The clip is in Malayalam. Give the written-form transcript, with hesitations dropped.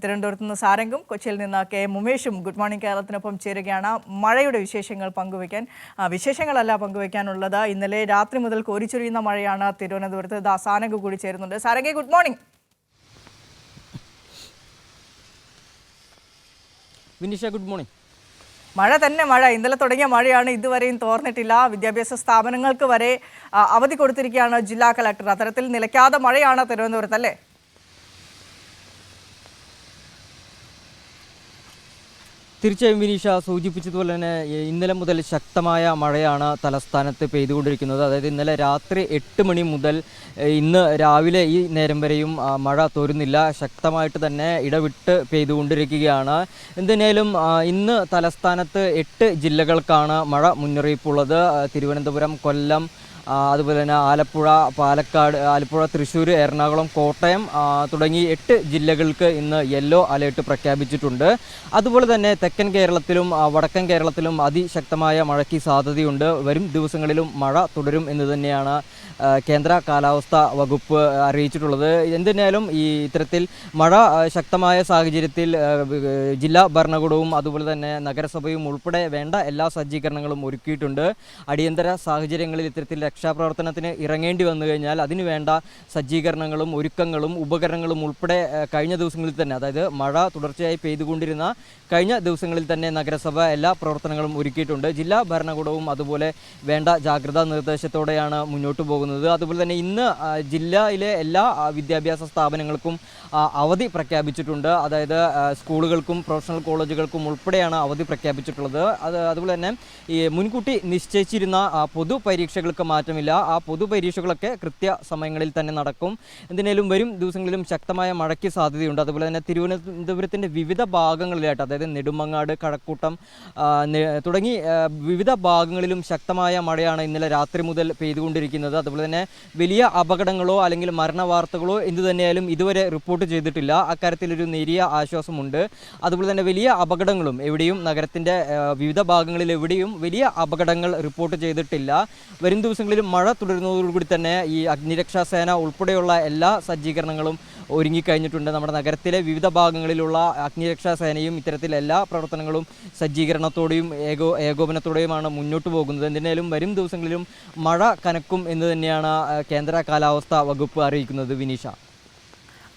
തിരുവനന്തപുരത്ത് നിന്ന് സാരംഗും, കൊച്ചിയിൽ നിന്ന് കെ ഉമേഷും ഗുഡ് മോർണിംഗ് കേരളത്തിനൊപ്പം ചേരുകയാണ്. മഴയുടെ വിശേഷങ്ങൾ പങ്കുവയ്ക്കാൻ, വിശേഷങ്ങളല്ല പങ്കുവയ്ക്കാനുള്ളത്. ഇന്നലെ രാത്രി മുതൽ കോരിച്ചൊരിയുന്ന മഴയാണ് തിരുവനന്തപുരത്ത്. സാരംഗ് കൂടി ചേരുന്നുണ്ട്. സാരംഗെ, good morning. Vinisha, good morning. മഴ തന്നെ മഴ. ഇന്നലെ തുടങ്ങിയ മഴയാണ്, ഇതുവരെയും തോർന്നിട്ടില്ല. വിദ്യാഭ്യാസ സ്ഥാപനങ്ങൾക്ക് വരെ അവധി കൊടുത്തിരിക്കുകയാണ് ജില്ലാ കളക്ടർ. അത്തരത്തിൽ നിലയ്ക്കാതെ മഴയാണ് തിരുവനന്തപുരത്ത്, അല്ലേ? തീർച്ചയായും വിനീഷ സൂചിപ്പിച്ചതുപോലെ തന്നെ ഇന്നലെ മുതൽ ശക്തമായ മഴയാണ് തലസ്ഥാനത്ത് പെയ്തുകൊണ്ടിരിക്കുന്നത്. അതായത് ഇന്നലെ രാത്രി 8 മണി മുതൽ ഇന്ന് രാവിലെ ഈ നേരം വരെയും മഴ തോരുന്നില്ല. ശക്തമായിട്ട് തന്നെ ഇടവിട്ട് പെയ്തുകൊണ്ടിരിക്കുകയാണ്. എന്തിനേലും ഇന്ന് തലസ്ഥാനത്ത് 8 ജില്ലകൾക്കാണ് മഴ മുന്നറിയിപ്പുള്ളത്. തിരുവനന്തപുരം, കൊല്ലം, അതുപോലെ തന്നെ ആലപ്പുഴ, പാലക്കാട്, ആലപ്പുഴ, തൃശ്ശൂർ, എറണാകുളം, കോട്ടയം തുടങ്ങി 8 ജില്ലകൾക്ക് ഇന്ന് യെല്ലോ അലേർട്ട് പ്രഖ്യാപിച്ചിട്ടുണ്ട്. അതുപോലെ തന്നെ തെക്കൻ കേരളത്തിലും വടക്കൻ കേരളത്തിലും അതിശക്തമായ മഴയ്ക്ക് സാധ്യതയുണ്ട്. വരും ദിവസങ്ങളിലും മഴ തുടരും എന്ന് തന്നെയാണ് കേന്ദ്ര കാലാവസ്ഥാ വകുപ്പ് അറിയിച്ചിട്ടുള്ളത്. എന്തിനാലും ഈ ഇത്തരത്തിൽ മഴ ശക്തമായ സാഹചര്യത്തിൽ ജില്ലാ ഭരണകൂടവും അതുപോലെ തന്നെ നഗരസഭയും ഉൾപ്പെടെ വേണ്ട എല്ലാ സജ്ജീകരണങ്ങളും ഒരുക്കിയിട്ടുണ്ട്. അടിയന്തര സാഹചര്യങ്ങളിൽ ഇത്തരത്തിൽ രക്ഷാപ്രവർത്തനത്തിന് ഇറങ്ങേണ്ടി വന്നു കഴിഞ്ഞാൽ അതിനു വേണ്ട സജ്ജീകരണങ്ങളും ഒരുക്കങ്ങളും ഉപകരണങ്ങളും ഉൾപ്പെടെ കഴിഞ്ഞ ദിവസങ്ങളിൽ തന്നെ, അതായത് മഴ തുടർച്ചയായി പെയ്തുകൊണ്ടിരുന്ന കഴിഞ്ഞ ദിവസങ്ങളിൽ തന്നെ നഗരസഭ എല്ലാ പ്രവർത്തനങ്ങളും ഒരുക്കിയിട്ടുണ്ട്. ജില്ലാ ഭരണകൂടവും അതുപോലെ വേണ്ട ജാഗ്രതാ നിർദ്ദേശത്തോടെയാണ് മുന്നോട്ട് പോകുന്നത്. അതുപോലെ തന്നെ ഇന്ന് ജില്ലയിലെ എല്ലാ വിദ്യാഭ്യാസ സ്ഥാപനങ്ങൾക്കും അവധി പ്രഖ്യാപിച്ചിട്ടുണ്ട്. അതായത് സ്കൂളുകൾക്കും പ്രൊഫഷണൽ കോളേജുകൾക്കും ഉൾപ്പെടെയാണ് അവധി പ്രഖ്യാപിച്ചിട്ടുള്ളത്. അതുപോലെ തന്നെ ഈ മുൻകൂട്ടി നിശ്ചയിച്ചിരുന്ന പൊതുപരീക്ഷകൾക്ക് മാറ്റമില്ല. ആ പൊതുപരീക്ഷകളൊക്കെ കൃത്യസമയങ്ങളിൽ തന്നെ നടക്കും. എന്തിനേലും വരും ദിവസങ്ങളിലും ശക്തമായ മഴയ്ക്ക് സാധ്യതയുണ്ട്. അതുപോലെ തന്നെ തിരുവനന്തപുരത്തിൻ്റെ വിവിധ ഭാഗങ്ങളിലായിട്ട്, അതായത് നെടുമങ്ങാട്, കഴക്കൂട്ടം തുടങ്ങി വിവിധ ഭാഗങ്ങളിലും ശക്തമായ മഴയാണ് ഇന്നലെ രാത്രി മുതൽ പെയ്തുകൊണ്ടിരിക്കുന്നത്. അതുപോലെ തന്നെ വലിയ അപകടങ്ങളോ അല്ലെങ്കിൽ മരണവാർത്തകളോ എന്തു തന്നെയായാലും ഇതുവരെ റിപ്പോർട്ട് ചെയ്തിട്ടില്ല. അക്കാര്യത്തിലൊരു നേരിയ ആശ്വാസമുണ്ട്. അതുപോലെ തന്നെ വലിയ അപകടങ്ങളും എവിടെയും നഗരത്തിൻ്റെ വിവിധ ഭാഗങ്ങളിൽ എവിടെയും വലിയ അപകടങ്ങൾ റിപ്പോർട്ട് ചെയ്തിട്ടില്ല. വരും ദിവസങ്ങളിലും മഴ തുടരുന്നതോടുകൂടി തന്നെ ഈ അഗ്നിരക്ഷാ സേന ഉൾപ്പെടെയുള്ള എല്ലാ സജ്ജീകരണങ്ങളും ഒരുങ്ങിക്കഴിഞ്ഞിട്ടുണ്ട്. നമ്മുടെ നഗരത്തിലെ വിവിധ ഭാഗങ്ങളിലുള്ള അഗ്നിരക്ഷാ സേനയും ഇത്തരത്തിൽ എല്ലാ പ്രവർത്തനങ്ങളും സജ്ജീകരണത്തോടെയും ഏകോപനത്തോടെയുമാണ് മുന്നോട്ട് പോകുന്നത്. എന്തിനാലും വരും ദിവസങ്ങളിലും മഴ കനക്കും എന്ന് തന്നെയാണ് കേന്ദ്ര കാലാവസ്ഥാ വകുപ്പ് അറിയിക്കുന്നത്. വിനീഷ.